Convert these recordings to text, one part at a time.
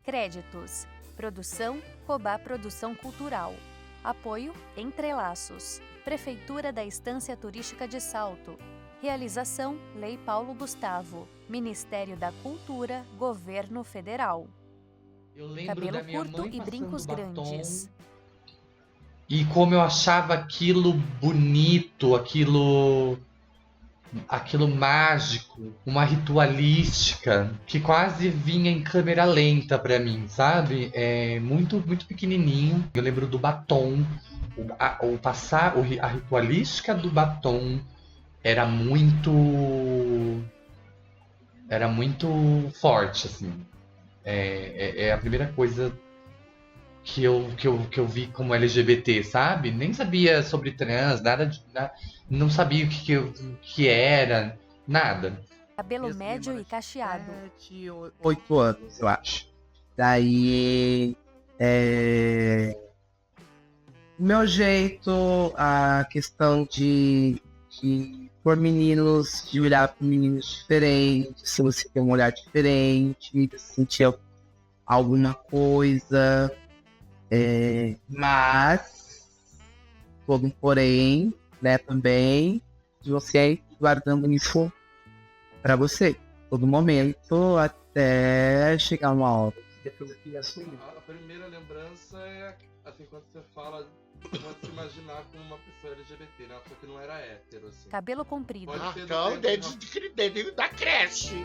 Créditos: Produção Cobá Produção Cultural. Apoio Entrelaços. Prefeitura da Estância Turística de Salto. Realização Lei Paulo Gustavo. Ministério da Cultura, Governo Federal. Eu lembro Cabelo da minha curto mãe e passando brincos batom grandes. e como eu achava aquilo bonito, aquilo mágico, uma ritualística que quase vinha em câmera lenta pra mim, sabe? É muito muito pequenininho. Eu lembro do batom, a ritualística do batom era muito forte, assim. É a primeira coisa que eu vi como LGBT, sabe? Nem sabia sobre trans, não sabia o que era, nada. Cabelo Eu assim, minha médio irmã e tinha cacheado. 7, 8 anos, eu acho. Daí, meu jeito, a questão de por meninos, de olhar para meninos diferentes, se você tem um olhar diferente, de sentir alguma coisa, mas, todo um porém, né, também, de você guardando isso para você, todo momento, até chegar uma hora. Depois eu queria assumir. A primeira lembrança é assim, quando você fala, pode se imaginar como uma pessoa LGBT, né? Uma pessoa que não era hétero, assim. Cabelo comprido. Pode ser do Então, tempo desde da creche.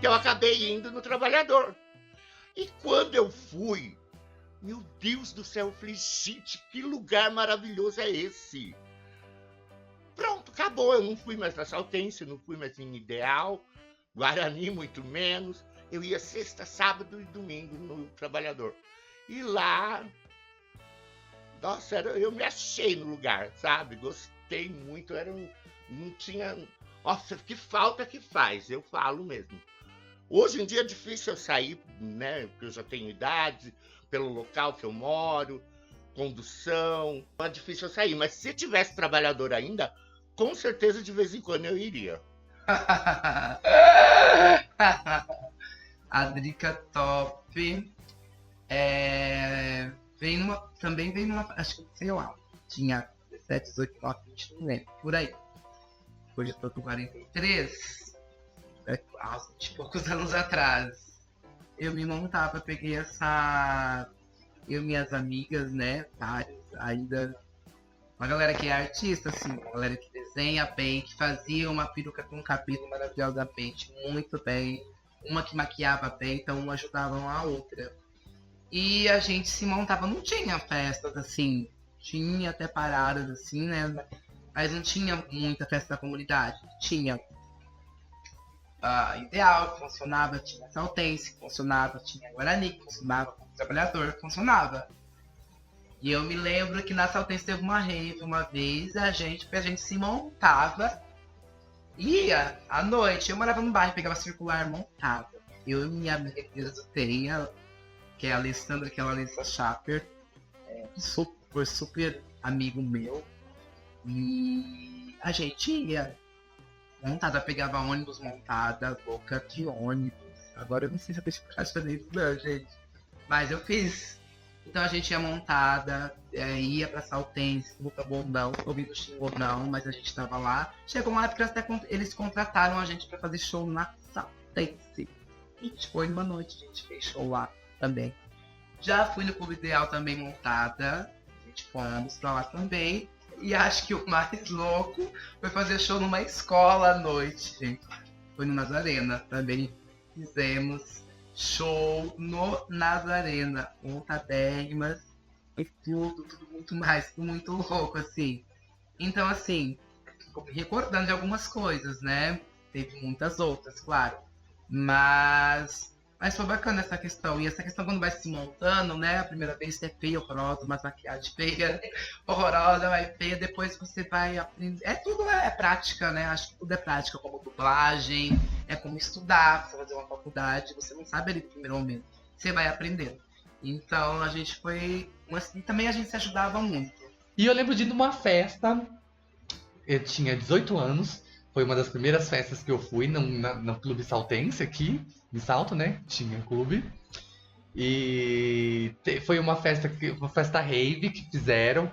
Que eu acabei indo no Trabalhador. E quando eu fui, meu Deus do céu, eu falei, gente, que lugar maravilhoso é esse? Pronto, acabou. Eu não fui mais na Saltense, não fui mais em Ideal, Guarani muito menos. Eu ia sexta, sábado e domingo no Trabalhador. E lá, nossa, eu me achei no lugar, sabe? Gostei muito, não tinha... Nossa, que falta que faz, eu falo mesmo. Hoje em dia é difícil eu sair, né? Porque eu já tenho idade, pelo local que eu moro, condução. É difícil eu sair, mas se tivesse Trabalhador ainda, com certeza de vez em quando eu iria. A Drica top. Também veio numa. Acho que, sei lá, tinha 17, 18, 19, 20, não lembro, por aí. Hoje eu tô com 43. Há 20 e poucos anos atrás. Eu me montava, peguei essa. Eu e minhas amigas, né? Várias, ainda. Uma galera que é artista, assim, uma galera que desenha bem, que fazia uma peruca com cabelo maravilhosamente, muito bem. Uma que maquiava bem, então uma ajudava a outra. E a gente se montava, não tinha festas assim, tinha até paradas assim, né? Mas não tinha muita festa da comunidade. Tinha Ideal, que funcionava, tinha Saltense, que funcionava, tinha Guarani, que funcionava, Trabalhador, que funcionava. E eu me lembro que na Saltense teve uma rave uma vez, a gente se montava, ia à noite, eu morava no bairro, pegava circular, montava. Eu e minha amiga Teia, que é a Alessandra, que é a Alessa Schaper, super amigo meu. E a gente ia montada, pegava ônibus montada, louca de ônibus. Agora eu não sei se eu fiz fazer isso não, gente. Mas eu fiz. Então a gente ia montada, ia pra Saltense, Luca Bondão, ouvindo xingou não, mas a gente tava lá. Chegou uma época que eles contrataram a gente pra fazer show na Saltense. A gente foi numa noite, a gente fez show lá também. Já fui no Clube Ideal também montada. A gente fomos pra lá também. E acho que o mais louco foi fazer show numa escola à noite, gente. Foi no Nazarena. Também fizemos show no Nazarena. Montadérrimas e tudo muito mais, tudo muito louco, assim. Então, assim, recordando de algumas coisas, né? Teve muitas outras, claro. Mas foi bacana essa questão. E essa questão quando vai se montando, né? A primeira vez é feia, horrorosa, mas maquiagem feia, horrorosa, vai feia. Depois você vai aprender. Tudo é prática, né? Acho que tudo é prática, como dublagem, é como estudar, você fazer uma faculdade. Você não sabe ali no primeiro momento. Você vai aprendendo. Então a gente foi. E também a gente se ajudava muito. E eu lembro de ir numa festa eu tinha 18 anos. Foi uma das primeiras festas que eu fui no Clube Saltense aqui, em Salto, né? Tinha clube. E foi uma festa rave que fizeram.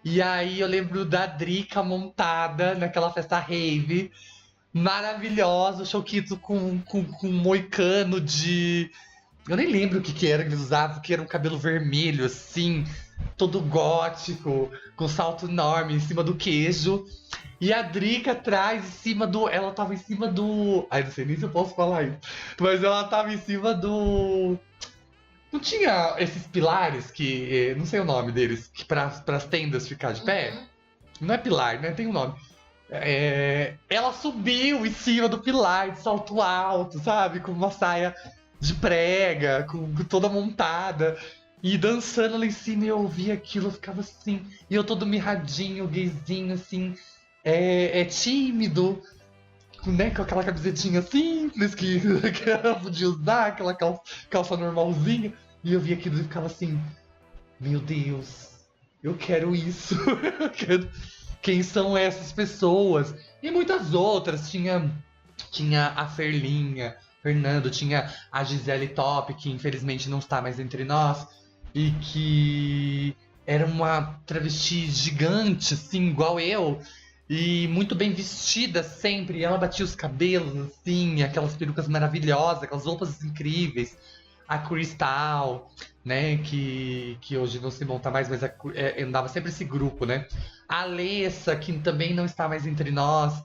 E aí eu lembro da Drica montada naquela festa rave. Maravilhosa, o Choquito com um moicano de... Eu nem lembro o que era que eles usavam, que era um cabelo vermelho, assim, todo gótico, com salto enorme em cima do queijo. E a Drica atrás, em cima do... Ela tava em cima do... Ai, não sei nem se eu posso falar isso. Mas ela tava em cima do... Não tinha esses pilares que... Não sei o nome deles, que pras tendas ficar de pé? Não é pilar, né? Tem um nome. Ela subiu em cima do pilar de salto alto, sabe? Com uma saia de prega, com toda montada. E dançando lá em cima, e eu ouvia aquilo, eu ficava assim. E eu todo mirradinho, gayzinho, assim... tímido, né? Com aquela camisetinha simples que ela podia usar, aquela calça normalzinha. E eu via aquilo e ficava assim: meu Deus, eu quero isso. Quem são essas pessoas? E muitas outras. Tinha a Ferlinha, Fernando, tinha a Gisele Top, que infelizmente não está mais entre nós. E que era uma travesti gigante, assim, igual eu. E muito bem vestida sempre. E ela batia os cabelos, assim, aquelas perucas maravilhosas, aquelas roupas incríveis. A Crystal, né, que hoje não se monta mais, mas andava sempre esse grupo, né? A Alessa, que também não está mais entre nós,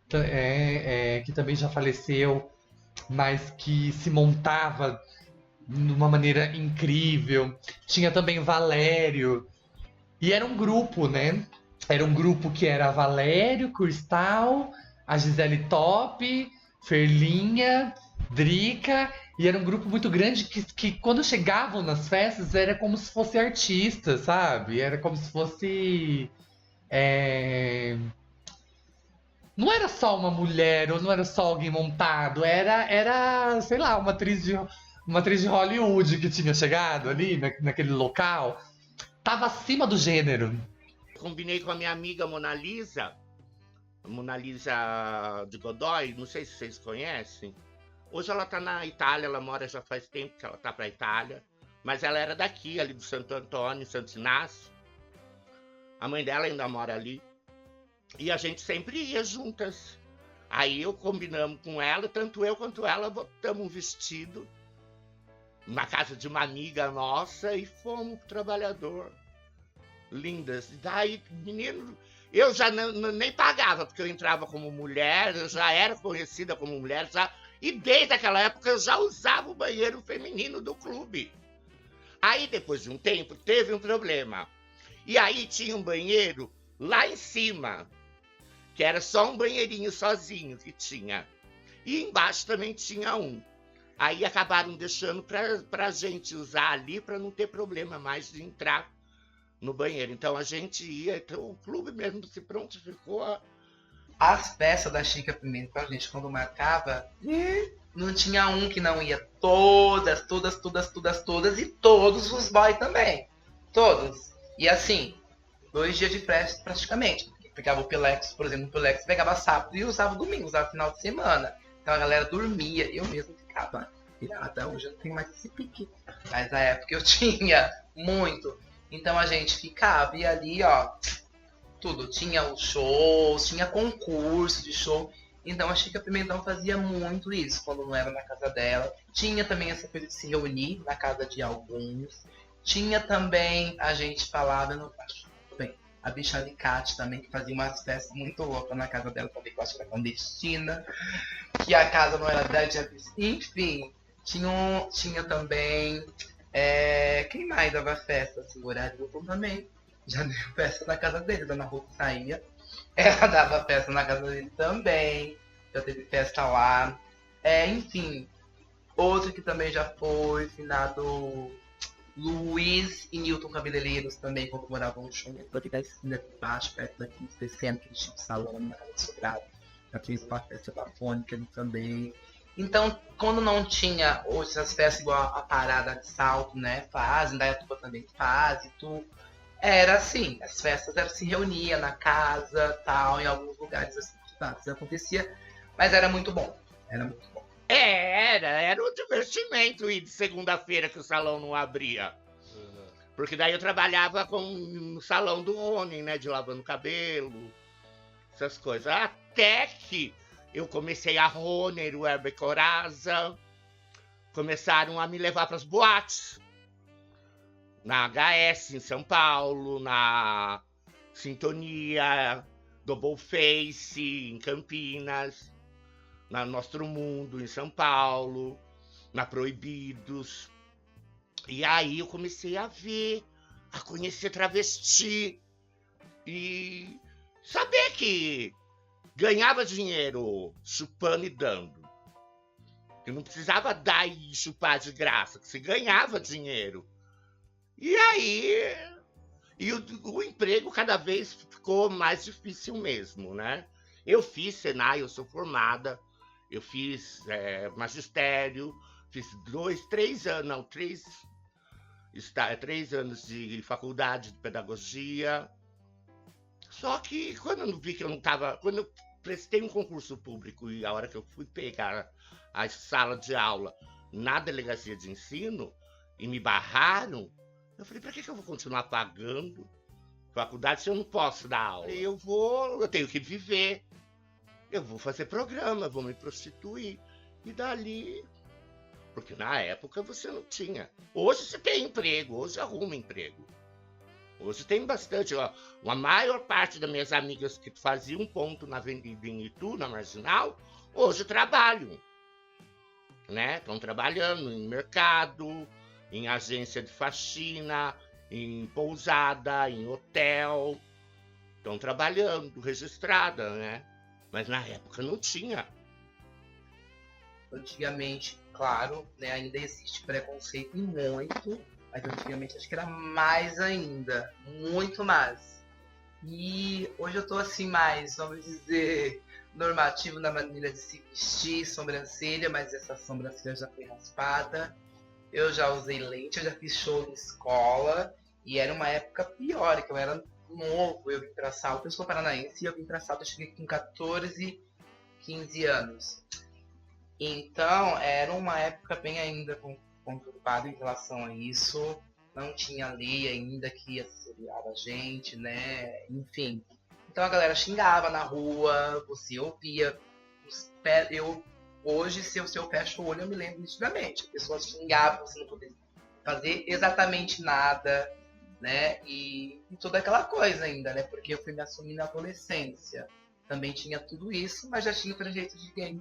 que também já faleceu, mas que se montava de uma maneira incrível. Tinha também Valério. E era um grupo, né? Era um grupo que era Valério, Cristal, a Gisele Top, Ferlinha, Drica, e era um grupo muito grande que quando chegavam nas festas era como se fosse artista, sabe? Era como se fosse... Não era só uma mulher, ou não era só alguém montado, era sei lá, uma atriz de Hollywood que tinha chegado ali, naquele local. Tava acima do gênero. Combinei com a minha amiga Mona Lisa de Godoy, não sei se vocês conhecem. Hoje ela tá na Itália, ela mora já faz tempo que ela tá pra Itália. Mas ela era daqui, ali do Santo Antônio, Santo Inácio. A mãe dela ainda mora ali. E a gente sempre ia juntas. Aí eu combinamos com ela, tanto eu quanto ela botamos um vestido na casa de uma amiga nossa e fomos pro Trabalhador. Lindas. E daí, menino, eu já nem pagava, porque eu entrava como mulher, eu já era conhecida como mulher, e desde aquela época eu já usava o banheiro feminino do clube. Aí, depois de um tempo, teve um problema. E aí tinha um banheiro lá em cima, que era só um banheirinho sozinho que tinha. E embaixo também tinha um. Aí acabaram deixando pra gente usar ali, pra não ter problema mais de entrar no banheiro. Então a gente ia, então o clube mesmo se prontificou. As peças da Chica Pimenta pra gente, quando marcava, não tinha um que não ia. Todas, e todos os boys também. Todos. E assim, 2 dias de festa praticamente. Pegava o Pilex, por exemplo, o Pilex pegava sábado e usava domingo, usava final de semana. Então a galera dormia, eu mesmo ficava. Até hoje eu não tenho mais esse pique. Mas na época eu tinha muito. Então a gente ficava e ali, ó, tudo. Tinha os shows, tinha concurso de show. Então a Chica Pimentão fazia muito isso quando não era na casa dela. Tinha também essa coisa de se reunir na casa de alguns. Tinha também, a gente falava, não acho, bem, a bicha Alicate também, que fazia umas festas muito loucas na casa dela, também que eu acho que era clandestina. Que a casa não era dela, enfim. Tinha também... quem mais dava festa? Assim, o horário do também. Já deu festa na casa dele, Dona Ruth saía. Ela dava festa na casa dele também. Já teve festa lá. Enfim. Outro que também já foi, finado Luiz e Newton Cabeleireiros também, quando moravam no show. Aqui baixo, perto daqui, 60, aquele tipo de salão na casa do Sobrado. Já fez uma festa telefônica ali também. Então, quando não tinha hoje essas festas igual a Parada de Salto, né, fazem, Indaiatuba também faz, e tu, Era assim, as festas se reunia na casa, tal, em alguns lugares assim, acontecia, mas era muito bom. Era muito bom. Era um divertimento ir de segunda-feira que o salão não abria. Porque daí eu trabalhava no salão do Rony, né? De lavando cabelo, essas coisas. Até que eu comecei a Roner, o Herbert Coraza. Começaram a me levar para as boates. Na HS em São Paulo, na Sintonia, Double Face em Campinas, na Nostro Mundo em São Paulo, na Proibidos. E aí eu comecei a ver, a conhecer travesti e saber que ganhava dinheiro chupando e dando. Que não precisava dar e chupar de graça, que se ganhava dinheiro. E aí, o emprego cada vez ficou mais difícil mesmo, né? Eu fiz Senai, eu sou formada, eu fiz magistério, fiz 3 anos de faculdade de pedagogia. Só que quando eu vi que eu não estava... Quando eu prestei um concurso público e a hora que eu fui pegar a sala de aula na delegacia de ensino e me barraram, eu falei, pra que eu vou continuar pagando faculdade se eu não posso dar aula? Eu tenho que viver, eu vou fazer programa, vou me prostituir. E dali, porque na época você não tinha. Hoje você tem emprego, hoje arruma emprego. Hoje tem bastante. Ó, a maior parte das minhas amigas que faziam ponto na Avenida em Itu, na Marginal, hoje trabalham. Né? Estão trabalhando em mercado, em agência de faxina, em pousada, em hotel. Estão trabalhando, registrada, né? Mas na época não tinha. Antigamente, claro, né, ainda existe preconceito e muito, mas antigamente acho que era mais ainda, muito mais. E hoje eu tô assim mais, vamos dizer, normativo na maneira de se vestir, sobrancelha, mas essa sobrancelha já foi raspada. Eu já usei lente, eu já fiz show de escola e era uma época pior, que eu era novo, eu vim pra Salto, eu sou paranaense e eu vim pra Salto, eu cheguei com 14, 15 anos. Então, era uma época bem ainda conturbada em relação a isso, não tinha lei ainda que ia assessorar a gente, né, enfim. Então a galera xingava na rua, você ouvia, hoje, se eu fecho o olho, eu me lembro nitidamente. As pessoas xingavam, você não podia fazer exatamente nada, né? E toda aquela coisa ainda, né? Porque eu fui me assumir na adolescência. Também tinha tudo isso, mas já tinha o trejeito de game.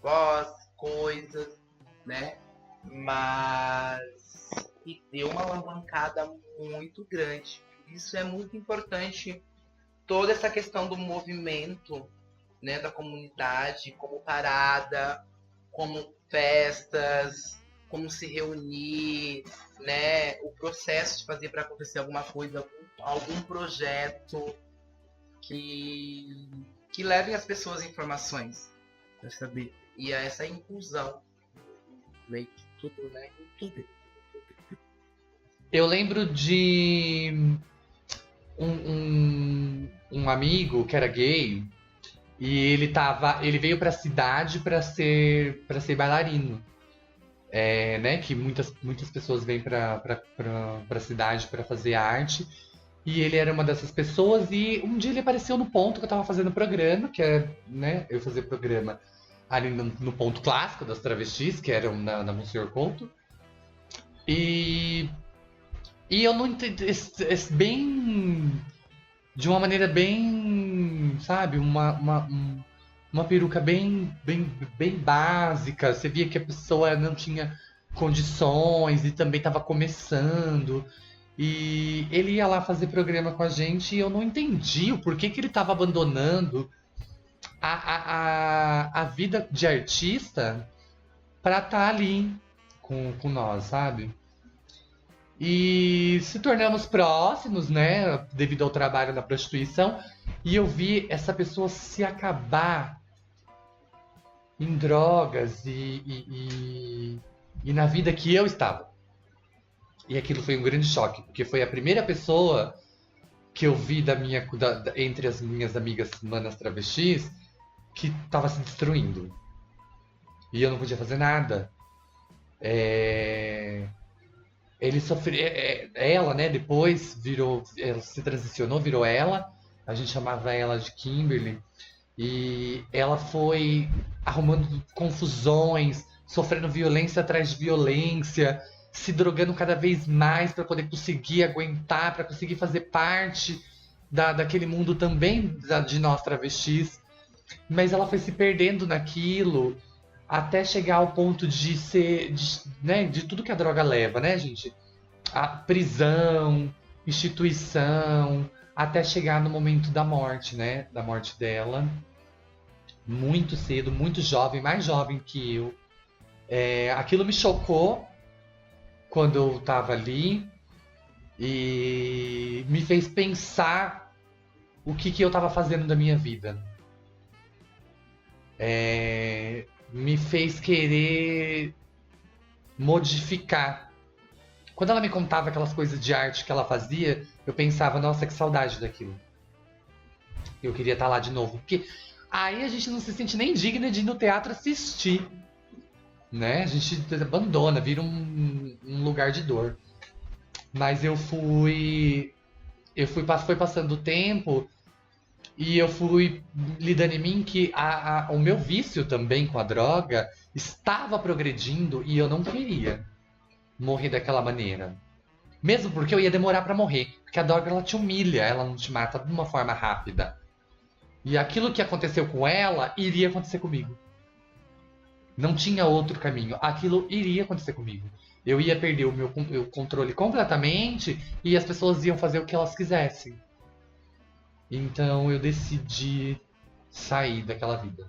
Voz, coisas, né? Mas... E deu uma alavancada muito grande. Isso é muito importante. Toda essa questão do movimento, né, da comunidade, como parada, como festas, como se reunir, né, o processo de fazer para acontecer alguma coisa, algum projeto que levem as pessoas a informações para saber. E a essa inclusão, meio que tudo, né, tudo. Eu lembro de um amigo que era gay. E ele veio pra cidade pra ser bailarino. Né? Que muitas pessoas vêm pra cidade pra fazer arte. E ele era uma dessas pessoas. E um dia ele apareceu no ponto que eu tava fazendo programa, que é, né? Eu fazia programa ali no ponto clássico das travestis, que eram na Monsenhor Couto. E eu não entendi. Bem. De uma maneira bem, sabe, uma peruca bem básica. Você via que a pessoa não tinha condições e também estava começando. E ele ia lá fazer programa com a gente e eu não entendi o porquê que ele estava abandonando a vida de artista para estar ali com nós, sabe? E se tornamos próximos, né, devido ao trabalho na prostituição, e eu vi essa pessoa se acabar em drogas e na vida que eu estava. E aquilo foi um grande choque, porque foi a primeira pessoa que eu vi entre as minhas amigas manas travestis que tava se destruindo. E eu não podia fazer nada. Ele sofreu. Ela, né, depois ela se transicionou, virou ela. A gente chamava ela de Kimberly. E ela foi arrumando confusões, sofrendo violência atrás de violência, se drogando cada vez mais para poder conseguir aguentar, para conseguir fazer parte daquele mundo também de nós travestis. Mas ela foi se perdendo naquilo até chegar ao ponto de ser, né, de tudo que a droga leva, né, gente? A prisão, instituição, até chegar no momento da morte, né? Da morte dela. Muito cedo, muito jovem, mais jovem que eu. Aquilo me chocou quando eu tava ali e me fez pensar o que eu tava fazendo da minha vida. Me fez querer modificar. Quando ela me contava aquelas coisas de arte que ela fazia, eu pensava, nossa, que saudade daquilo. Eu queria estar lá de novo. Porque aí a gente não se sente nem digna de ir no teatro assistir. Né? A gente abandona, vira um lugar de dor. Mas foi passando o tempo e eu fui lidando em mim que o meu vício também com a droga estava progredindo e eu não queria morrer daquela maneira. Mesmo porque eu ia demorar pra morrer. Porque a droga, ela te humilha, ela não te mata de uma forma rápida. E aquilo que aconteceu com ela, iria acontecer comigo. Não tinha outro caminho. Aquilo iria acontecer comigo. Eu ia perder o meu controle completamente e as pessoas iam fazer o que elas quisessem. Então eu decidi sair daquela vida.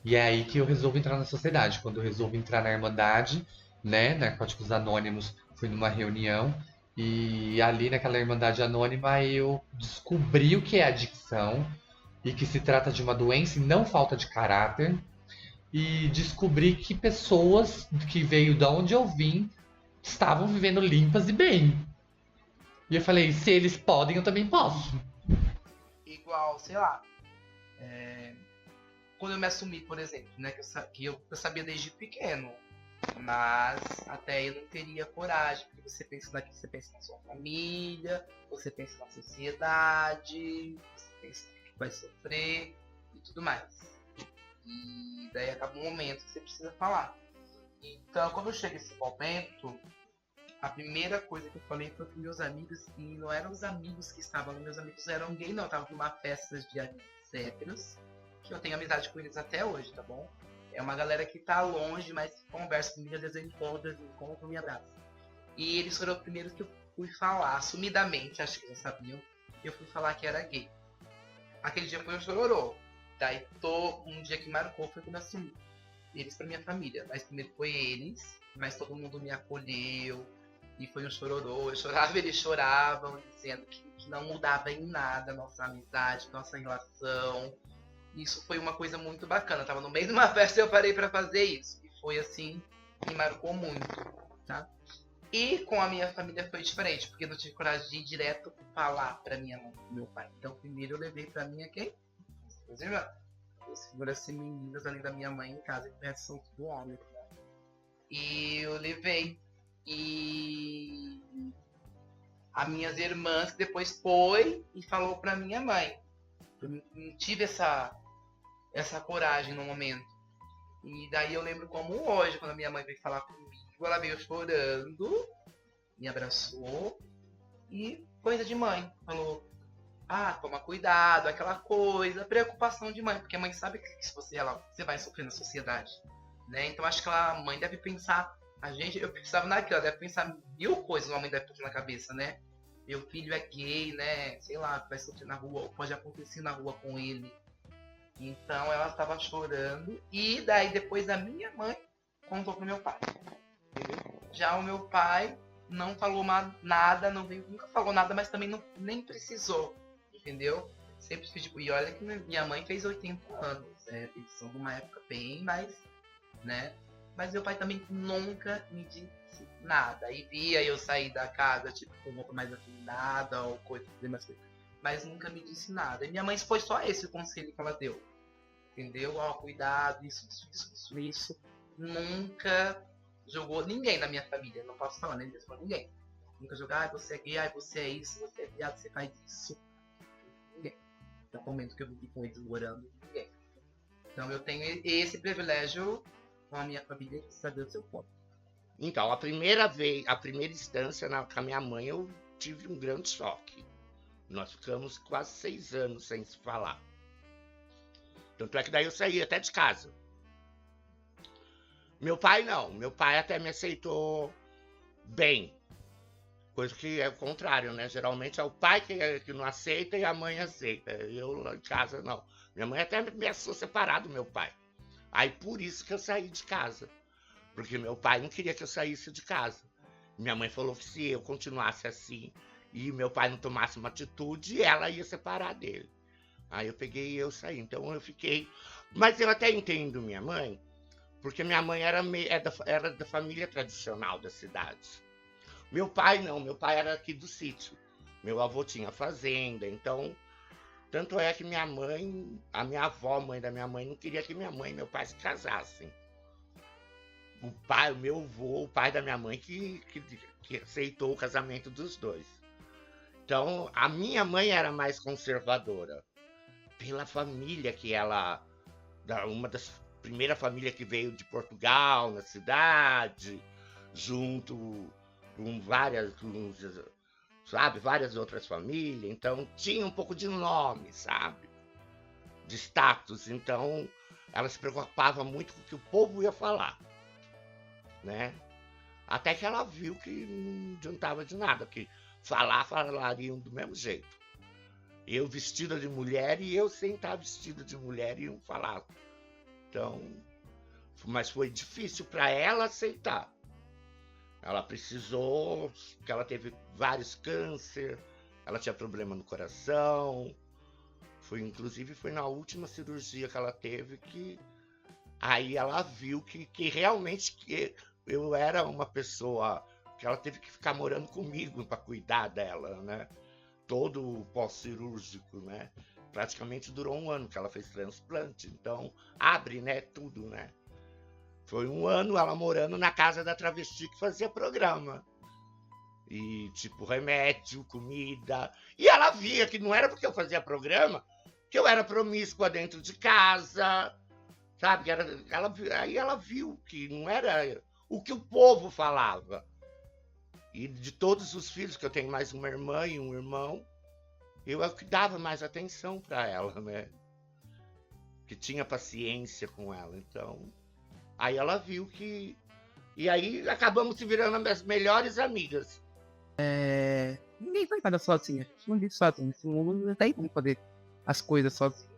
E é aí que eu resolvo entrar na sociedade. Quando eu resolvo entrar na Irmandade, né, Narcóticos Anônimos, fui numa reunião e ali naquela Irmandade Anônima eu descobri o que é adicção e que se trata de uma doença e não falta de caráter. E descobri que pessoas que veio de onde eu vim estavam vivendo limpas e bem. E eu falei, se eles podem, eu também posso. Igual, sei lá, quando eu me assumi, por exemplo, né, que eu sabia desde pequeno, mas até aí eu não teria coragem, porque você pensa na sua família, você pensa na sociedade, você pensa que vai sofrer e tudo mais. E daí acaba um momento que você precisa falar. Então, quando eu chego nesse momento, a primeira coisa que eu falei foi com meus amigos, e não eram os amigos que estavam, meus amigos eram gay, não, eu tava numa festa de amigos héteros, que eu tenho amizade com eles até hoje, tá bom? É uma galera que tá longe, mas conversa comigo, às vezes eu encontro, me abraço. E eles foram os primeiros que eu fui falar, assumidamente, acho que já sabiam, eu fui falar que era gay. Aquele dia foi um chororô. Daí um dia que marcou foi quando eu assumi eles pra minha família. Mas primeiro foi eles, mas todo mundo me acolheu. E foi um chororô. Eu chorava, eles choravam, dizendo que não mudava em nada a nossa amizade, nossa relação. Isso foi uma coisa muito bacana. Eu tava no meio de uma festa e eu parei pra fazer isso. E foi assim, me marcou muito, tá? E com a minha família foi diferente, porque eu não tive coragem de ir direto falar pra minha mãe e meu pai. Então primeiro eu levei pra minha quem? As irmãs. As figuras femininas além da minha mãe em casa, que são tudo homem. Né? E eu levei. E as minhas irmãs depois foi e falou pra minha mãe. Eu não tive essa coragem no momento. E daí eu lembro como hoje, quando a minha mãe veio falar comigo, ela veio chorando, me abraçou e coisa de mãe. Falou, toma cuidado, aquela coisa, preocupação de mãe, porque a mãe sabe que se você vai sofrer na sociedade, né? Então acho que a mãe deve pensar, eu pensava naquilo, ela deve pensar 1000 coisas, uma mãe deve ter na cabeça, né? Meu filho é gay, né? Sei lá, vai sofrer na rua, ou pode acontecer na rua com ele. Então ela estava chorando e daí depois a minha mãe contou pro meu pai. Entendeu? Já o meu pai não falou nada, nunca falou nada, mas também nem precisou. Entendeu? Sempre pedi. E olha que minha mãe fez 80 anos. Eles são de uma época bem mais, né? Mas meu pai também nunca me disse nada. Aí via eu sair da casa, tipo, com roupa mais afinada ou coisa, mais coisa. Mas nunca me disse nada. E minha mãe foi só esse o conselho que ela deu. Entendeu? Ó, cuidado, isso. Nunca jogou ninguém na minha família. Não posso falar, nem mesmo pra ninguém. Nunca jogou, você é gay, você é isso, você é viado, você faz isso. Ninguém. No momento que eu vivi com eles morando, ninguém. Então eu tenho esse privilégio com a minha família de saber o seu ponto. Então, a primeira instância com a minha mãe, eu tive um grande choque. Nós ficamos quase 6 anos sem se falar. Tanto é que daí eu saí até de casa. Meu pai não. Meu pai até me aceitou bem. Coisa que é o contrário, né? Geralmente é o pai que não aceita e a mãe aceita. Eu lá em casa não. Minha mãe até me achou separado do meu pai. Aí por isso que eu saí de casa. Porque meu pai não queria que eu saísse de casa. Minha mãe falou que se eu continuasse assim e meu pai não tomasse uma atitude, ela ia separar dele. Aí eu peguei e eu saí. Então eu fiquei... Mas eu até entendo minha mãe, porque minha mãe era da família tradicional da cidade. Meu pai não, meu pai era aqui do sítio. Meu avô tinha fazenda, então... Tanto é que minha mãe, a minha avó, mãe da minha mãe, não queria que minha mãe e meu pai se casassem. O meu avô, o pai da minha mãe, que aceitou o casamento dos dois. Então, a minha mãe era mais conservadora. Pela família que ela... Uma das primeiras famílias que veio de Portugal, na cidade, junto com várias outras famílias. Então, tinha um pouco de nome, sabe? De status. Então, ela se preocupava muito com o que o povo ia falar, né? Até que ela viu que não adiantava de nada, que falariam do mesmo jeito. Eu vestida de mulher e eu sem estar vestida de mulher iam falar. Então, mas foi difícil para ela aceitar. Ela precisou, porque ela teve vários câncer, ela tinha problema no coração. Inclusive foi na última cirurgia que ela teve que aí ela viu que realmente eu era uma pessoa que ela teve que ficar morando comigo para cuidar dela, né? Todo pós-cirúrgico, né? Praticamente durou 1 ano que ela fez transplante, então abre, né, tudo, né? Foi 1 ano ela morando na casa da travesti que fazia programa. E tipo, remédio, comida. E ela via que não era porque eu fazia programa, que eu era promíscua dentro de casa, sabe? Aí ela viu que não era o que o povo falava. E de todos os filhos, que eu tenho mais uma irmã e um irmão, eu é o que dava mais atenção para ela, né? Que tinha paciência com ela. Então, aí ela viu que... E aí acabamos se virando as melhores amigas. Ninguém vai nada sozinha. Não vive sozinho. Não tem como fazer as coisas sozinho.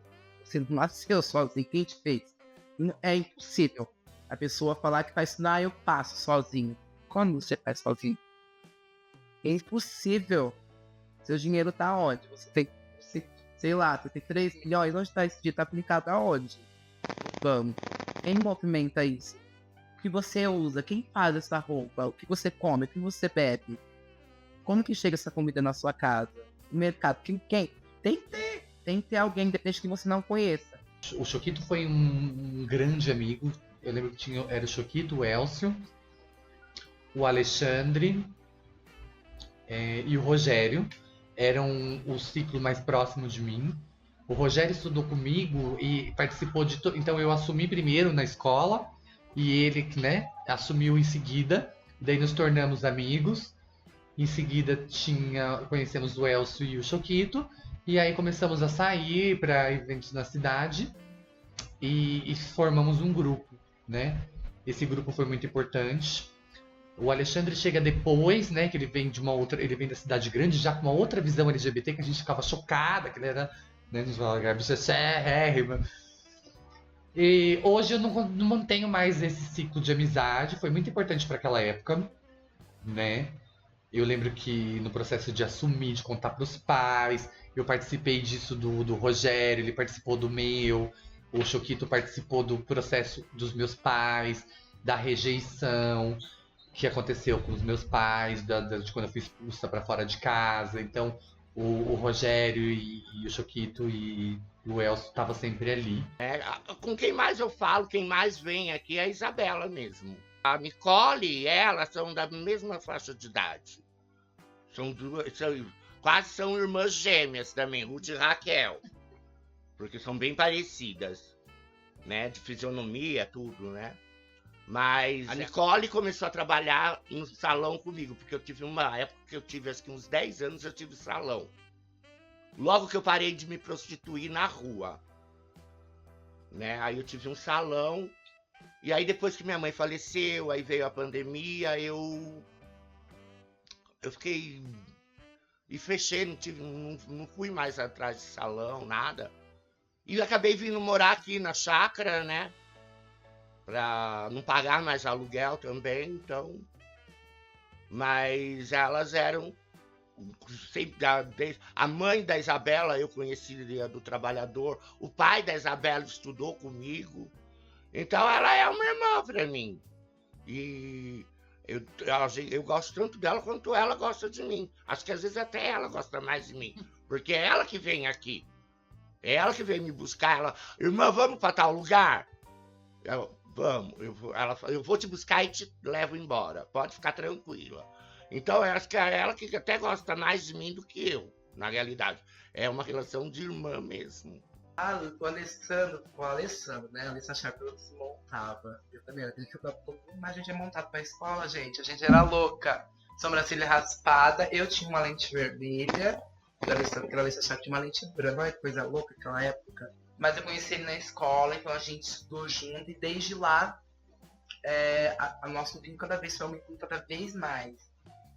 Você não nasceu sozinho. Quem te fez? É impossível a pessoa falar que faz, eu passo sozinho. Quando você faz sozinho? É impossível. Seu dinheiro tá onde? Você tem, sei lá, você tem 3 milhões. Onde tá esse dinheiro? Tá aplicado aonde? Vamos. Quem movimenta isso? O que você usa? Quem faz essa roupa? O que você come? O que você bebe? Como que chega essa comida na sua casa? No mercado? Quem? Tem que ter alguém, depende que você não conheça. O Choquito foi um grande amigo. Eu lembro que era o Choquito, o Elcio, o Alexandre e o Rogério. Eram o ciclo mais próximo de mim. O Rogério estudou comigo e participou de... Então eu assumi primeiro na escola e ele, né, assumiu em seguida. Daí nos tornamos amigos. Em seguida conhecemos o Elcio e o Choquito. E aí começamos a sair para eventos na cidade e formamos um grupo, né? Esse grupo foi muito importante. O Alexandre chega depois, né? Que ele vem da cidade grande, já com uma outra visão LGBT, que a gente ficava chocada, que ele era, né? E hoje eu não mantenho mais esse ciclo de amizade. Foi muito importante para aquela época, né? Eu lembro que no processo de assumir, de contar para os pais, eu participei disso do Rogério, ele participou do meu, o Choquito participou do processo dos meus pais, da rejeição. que aconteceu com os meus pais, de quando eu fui expulsa pra fora de casa. Então, o Rogério e o Choquito e o Elcio estavam sempre ali. Com quem mais eu falo, quem mais vem aqui é a Isabela mesmo. A Nicole e ela são da mesma faixa de idade. Quase são irmãs gêmeas também, Ruth e Raquel. Porque são bem parecidas, né? De fisionomia, tudo, né? Mas a Nicole começou a trabalhar no salão comigo, porque eu tive uma época que eu tive, acho que uns 10 anos, eu tive salão. Logo que eu parei de me prostituir na rua, né? Aí eu tive um salão, e aí depois que minha mãe faleceu, aí veio a pandemia, eu fiquei... E fechei, não fui mais atrás de salão, nada. E acabei vindo morar aqui na chácara, né? Pra não pagar mais aluguel também, então. Mas elas eram sempre a mãe da Isabela eu conhecia do trabalhador, o pai da Isabela estudou comigo, então ela é uma irmã para mim. E eu gosto tanto dela quanto ela gosta de mim. Acho que às vezes até ela gosta mais de mim, porque é ela que vem aqui, é ela que vem me buscar. Ela, irmã, vamos para tal lugar? Vamos, eu vou te buscar e te levo embora. Pode ficar tranquila. Então, eu acho que é ela que até gosta mais de mim do que eu, na realidade. É uma relação de irmã mesmo. O Alessandro, né? A Alessa Sharp se montava. Eu também, mas a gente é montado pra escola, gente. A gente era louca. Sobrancelha raspada. Eu tinha uma lente vermelha. Aquela Alessa Sharp tinha uma lente branca. Olha que coisa louca naquela época. Mas eu conheci ele na escola, então a gente estudou junto. E desde lá, a nosso vínculo cada vez foi aumentando cada vez mais.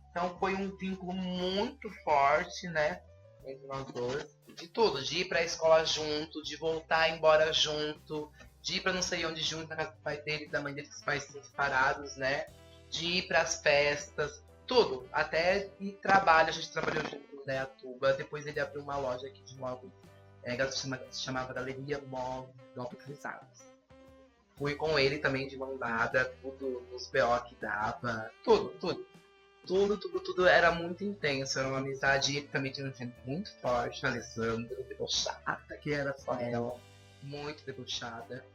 Então foi um vínculo muito forte, né? Entre nós dois. De tudo, de ir pra escola junto, de voltar embora junto, de ir pra não sei onde junto, na casa do pai dele e da mãe dele, que os pais estão separados, né? De ir pras festas, tudo. Até ir trabalho, a gente trabalhou junto no Dayatuba. Depois ele abriu uma loja aqui de móveis, se chamava Galeria Móveis Usados. Fui com ele também de mão dada, tudo nos BO que dava, tudo era muito intenso, era uma amizade. Ele também tinha um tempo muito forte, a Alessandra, debochada, que era só ela, muito debochada.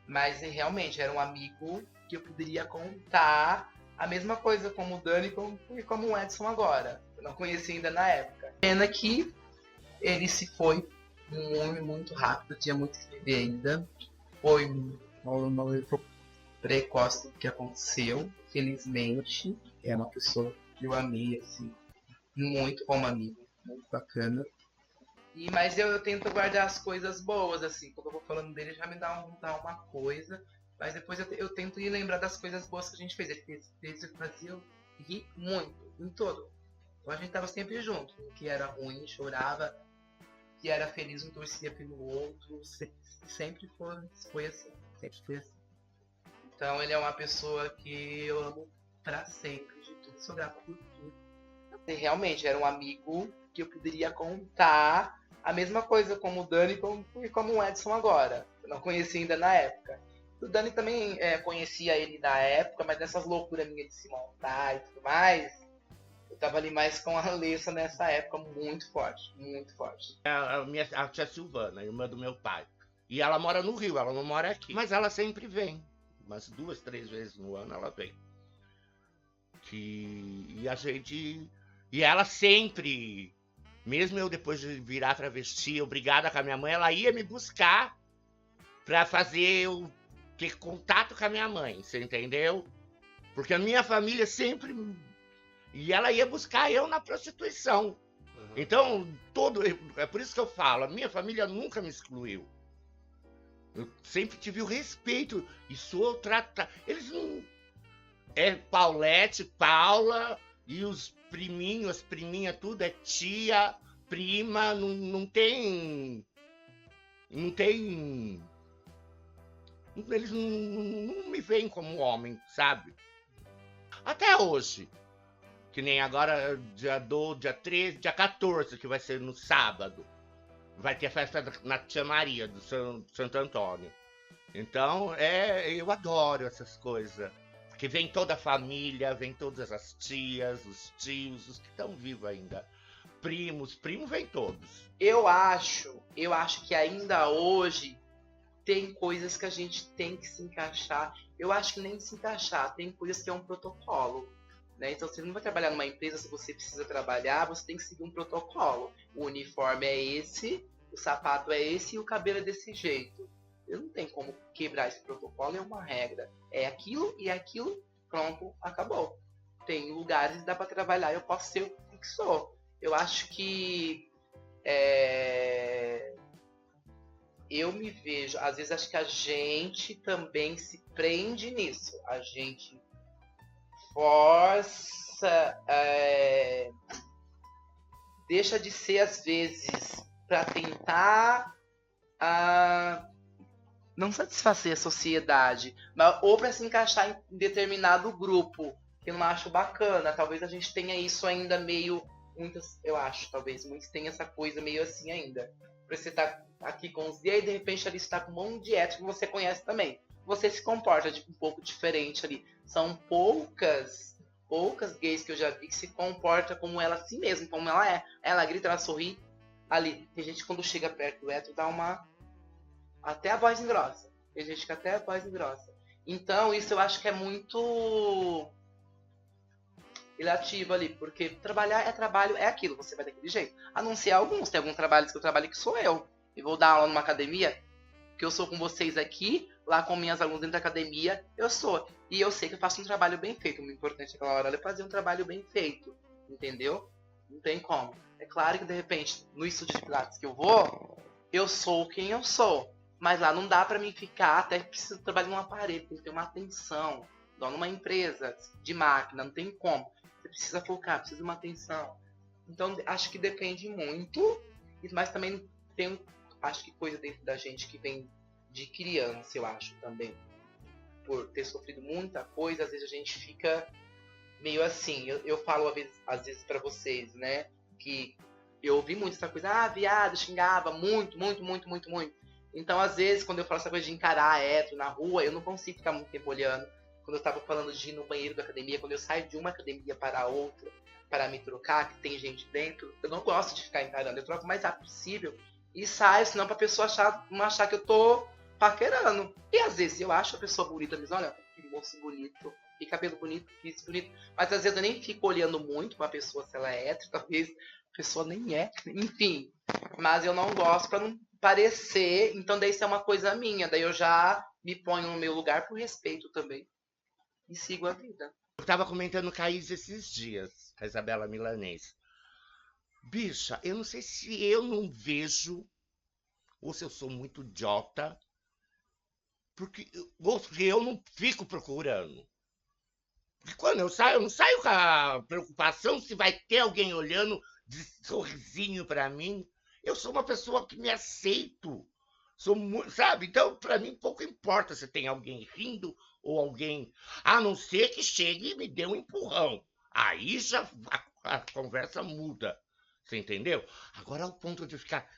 Mas realmente era um amigo que eu poderia contar a mesma coisa como o Dani e como o Edson agora. Eu não conhecia ainda na época. Pena que ele se foi muito rápido, tinha muito que viver ainda. Foi precoce do que aconteceu, felizmente. É uma pessoa que eu amei, assim, muito como amigo, muito bacana. Mas eu tento guardar as coisas boas, assim, quando eu vou falando dele já me dá uma coisa, mas depois eu tento ir lembrar das coisas boas que a gente fez. Ele fez o que fazia eu rir muito, em todo. Então a gente tava sempre junto, o que era ruim, chorava, o que era feliz, um torcia pelo outro, sempre foi assim, sempre foi assim. Então ele é uma pessoa que eu amo pra sempre, de tudo, sou grata por tudo. E realmente era um amigo que eu poderia contar a mesma coisa como o Dani e como o Edson agora. Eu não conhecia ainda na época. O Dani também conhecia ele na época, mas nessas loucuras minhas de se montar e tudo mais, eu tava ali mais com a Alessa nessa época, muito forte, muito forte. A tia Silvana, irmã do meu pai. E ela mora no Rio, ela não mora aqui. Mas ela sempre vem. Umas 2, 3 vezes no ano ela vem. E a gente... E ela sempre, mesmo eu depois de virar travesti, obrigada com a minha mãe, ela ia me buscar pra fazer eu ter contato com a minha mãe, você entendeu? Porque a minha família sempre... E ela ia buscar eu na prostituição. Uhum. Então, é por isso que eu falo, a minha família nunca me excluiu. Eu sempre tive o respeito e sou tratado... Eles não... É Paulette, Paula e os priminhos, as priminhas, tudo é tia, prima, não tem... Não tem... Eles não me veem como homem, sabe? Até hoje. Que nem agora, dia 13, dia 14, que vai ser no sábado. Vai ter a festa na Tia Maria, do Santo Antônio. Então, eu adoro essas coisas. Porque vem toda a família, vem todas as tias, os tios, os que estão vivos ainda. Primos vem todos. Eu acho que ainda hoje tem coisas que a gente tem que se encaixar. Eu acho que nem se encaixar, tem coisas que é um protocolo. Né? Então, você não vai trabalhar numa empresa, se você precisa trabalhar, você tem que seguir um protocolo. O uniforme é esse, o sapato é esse e o cabelo é desse jeito. Eu não tenho como quebrar esse protocolo, é uma regra. É aquilo e aquilo, pronto, acabou. Tem lugares que dá para trabalhar, eu posso ser o que sou. Eu acho que eu me vejo, às vezes acho que a gente também se prende nisso. A gente força, deixa de ser às vezes para tentar não satisfazer a sociedade, mas, ou para se encaixar em determinado grupo, que eu não acho bacana. Talvez a gente tenha isso ainda meio, eu acho, talvez muitos tenham essa coisa meio assim ainda. Você tá aqui com os gays, de repente ali está com um monte de hétero que você conhece também. Você se comporta um pouco diferente ali. São poucas gays que eu já vi que se comporta como ela assim mesmo, como ela é. Ela grita, ela sorri ali. Tem gente que quando chega perto do hétero dá uma... até a voz engrossa. Tem gente que até a voz engrossa. Então isso eu acho que é muito relativo ali, porque trabalhar é trabalho, é aquilo, você vai daquele jeito. A não ser alguns, tem alguns trabalhos que eu trabalho que sou eu. E vou dar aula numa academia, que eu sou com vocês aqui, lá com minhas alunas dentro da academia, eu sou. E eu sei que eu faço um trabalho bem feito. O importante naquela hora é fazer um trabalho bem feito. Entendeu? Não tem como. É claro que de repente, no estúdio de Pilates que eu vou, eu sou quem eu sou. Mas lá não dá pra mim ficar, até que preciso trabalhar num aparelho, tem que ter uma atenção. Igual numa empresa de máquina, não tem como. Você precisa focar, precisa de uma atenção. Então, acho que depende muito, mas também tem, acho que coisa dentro da gente que vem de criança, eu acho, também. Por ter sofrido muita coisa, às vezes a gente fica meio assim. Eu falo às vezes pra vocês, né, que eu ouvi muito essa coisa, viado, xingava muito. Então, às vezes, quando eu falo essa coisa de encarar hétero na rua, eu não consigo ficar muito tempo olhando. Quando eu tava falando de ir no banheiro da academia, quando eu saio de uma academia para a outra, para me trocar, que tem gente dentro, eu não gosto de ficar encarando. Eu troco o mais rápido possível e saio, senão pra pessoa não achar que eu tô paquerando. E às vezes eu acho a pessoa bonita, mas olha, que moço bonito, que cabelo bonito, que isso bonito. Mas às vezes eu nem fico olhando muito pra pessoa se ela é hétero, talvez a pessoa nem é, enfim. Mas eu não gosto pra não parecer, então daí isso é uma coisa minha, daí eu já me ponho no meu lugar por respeito também. E sigo a vida. Eu tava comentando com a Isa esses dias, a Isabela Milanês. Bicha, eu não sei se eu não vejo, ou se eu sou muito idiota, porque eu não fico procurando. Porque quando eu não saio com a preocupação se vai ter alguém olhando de sorrisinho pra mim. Eu sou uma pessoa que me aceito. Sabe? Então, pra mim, pouco importa se tem alguém rindo ou alguém... A não ser que chegue e me dê um empurrão. Aí já a conversa muda. Você entendeu? Agora, ao ponto de ficar...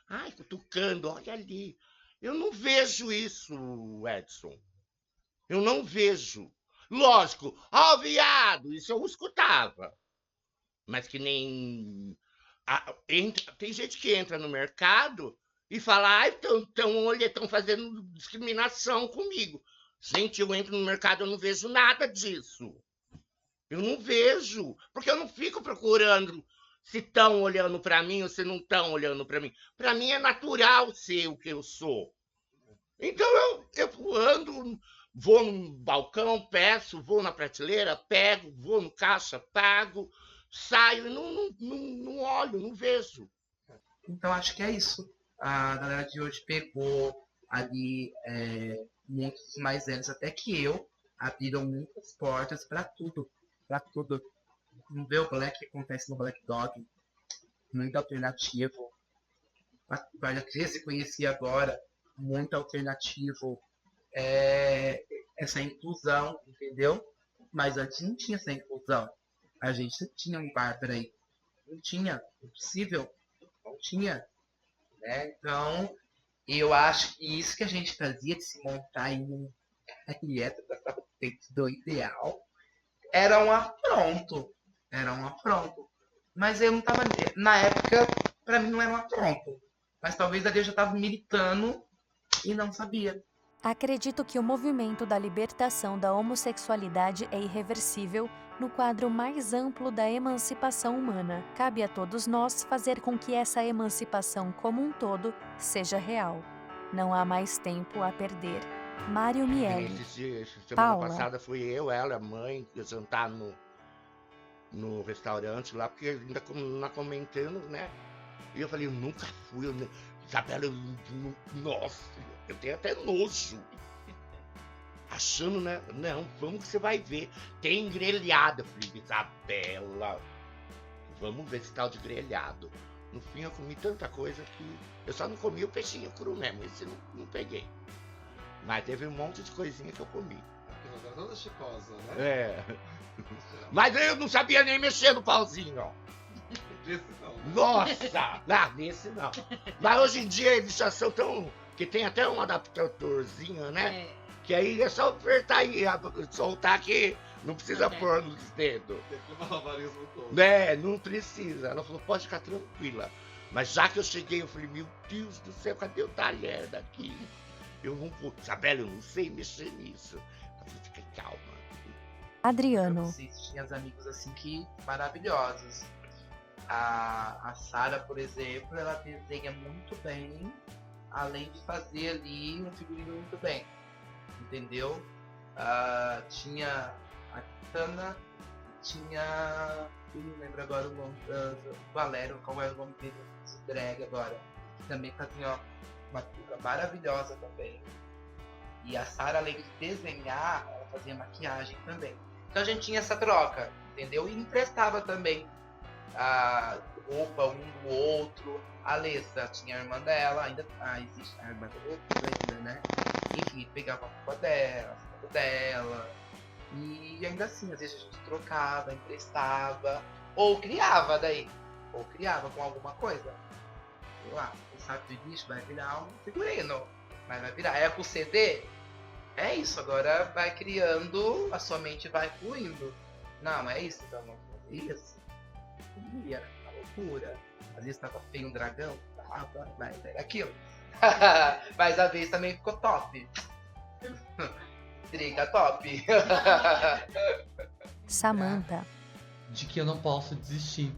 Ai, cutucando, olha ali. Eu não vejo isso, Edson. Eu não vejo. Lógico, viado, isso eu escutava. Mas que nem... tem gente que entra no mercado e fala, estão fazendo discriminação comigo. Gente, eu entro no mercado, eu não vejo nada disso. Eu não vejo, porque eu não fico procurando se estão olhando para mim ou se não estão olhando para mim. Para mim é natural ser o que eu sou. Então eu ando, vou no balcão, peço, vou na prateleira, pego, vou no caixa, pago, saio e não olho, não vejo. Então acho que é isso. A galera de hoje pegou ali muitos mais velhos até que eu, abriram muitas portas para tudo. Para tudo. Não vê o Black que acontece no Black Dog. Muito alternativo. A Cris conhecia agora. Muito alternativo. Essa inclusão, entendeu? Mas antes não tinha essa inclusão. A gente tinha um Bárbara aí. Não tinha. Impossível. Não tinha. Né? Então, eu acho que isso que a gente fazia de se montar em um hétero dentro do ideal, era um afronto. Era um afronto. Mas eu não tava. Na época, pra mim não era um afronto. Mas talvez ali eu já tava militando e não sabia. Acredito que o movimento da libertação da homossexualidade é irreversível no quadro mais amplo da emancipação humana. Cabe a todos nós fazer com que essa emancipação como um todo seja real. Não há mais tempo a perder. Mário Miele. Semana Paula. passada fui eu, ela, a mãe, jantar no restaurante lá, porque ainda não comentando, né? E eu falei, eu nunca fui, Isabela, nossa, eu tenho até nojo. Achando, né? Não, vamos que você vai ver. Tem grelhado. Eu falei, Isabela, vamos ver esse tal de grelhado. No fim eu comi tanta coisa que eu só não comi o peixinho cru mesmo, esse não peguei. Mas teve um monte de coisinha que eu comi. Aquilo era toda chicosa, né? É. Mas eu não sabia nem mexer no pauzinho, ó. Desse não. Nossa! Não, nesse não. Mas hoje em dia eles já são tão... que tem até um adaptadorzinho, né? Que aí é só apertar e soltar que não precisa pôr nos dedos. Tem que malabarismo todo. Né? Não precisa. Ela falou, pode ficar tranquila. Mas já que eu cheguei, eu falei, meu Deus do céu, cadê o talher daqui? Eu não vou... Isabela, eu não sei mexer nisso. Ela falou, fica calma. Adriano. Vocês tinham amigos assim que maravilhosos. A Sara, por exemplo, ela desenha muito bem, além de fazer ali um figurino muito bem. Entendeu? Tinha a Tana, tinha. Eu não lembro agora o nome do Valério, qual era o nome dele, drag agora. Que também fazia uma figura maravilhosa também. E a Sara, além de desenhar, ela fazia maquiagem também. Então a gente tinha essa troca, entendeu? E emprestava também a roupa um do outro. A Alessa tinha a irmã dela, ainda existe a irmã dela, né? Enfim, pegava a roupa dela, a roupa dela. E ainda assim, às vezes a gente trocava, emprestava, ou criava daí. Ou criava com alguma coisa. Sei lá, o saco de lixo vai virar um figurino. Mas vai virar. É com o CD? É isso, agora vai criando, a sua mente vai fluindo. Não, é isso, então não é isso. Ia, a loucura. Às vezes tava feio um dragão, mas era aquilo. Mas a vez também ficou top. Triga top. Samantha. De que eu não posso desistir.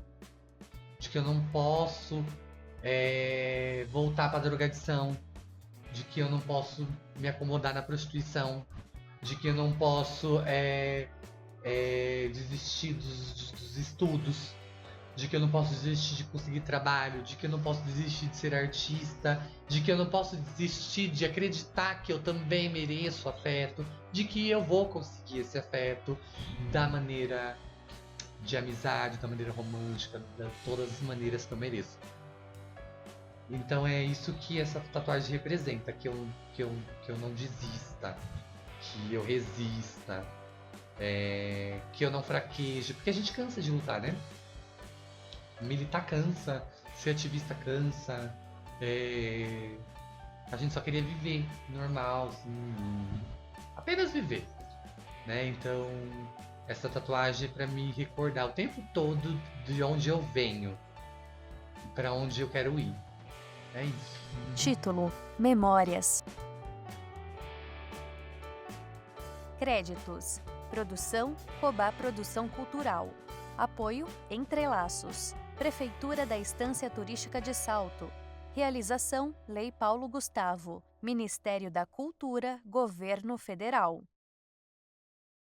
De que eu não posso voltar pra drogadição. De que eu não posso me acomodar na prostituição. De que eu não posso desistir dos estudos. De que eu não posso desistir de conseguir trabalho. De que eu não posso desistir de ser artista. De que eu não posso desistir de acreditar que eu também mereço afeto. De que eu vou conseguir esse afeto da maneira de amizade, da maneira romântica, de todas as maneiras que eu mereço. Então é isso que essa tatuagem representa, que eu não desista, que eu resista, que eu não fraqueje, porque a gente cansa de lutar, né? Militar cansa, ser ativista cansa, a gente só queria viver normal, assim, apenas viver, né? Então essa tatuagem é pra me recordar o tempo todo de onde eu venho, pra onde eu quero ir. É isso. Título: Memórias. Créditos: Produção: Cobá Produção Cultural. Apoio: Entrelaços. Prefeitura da Estância Turística de Salto. Realização: Lei Paulo Gustavo. Ministério da Cultura, Governo Federal.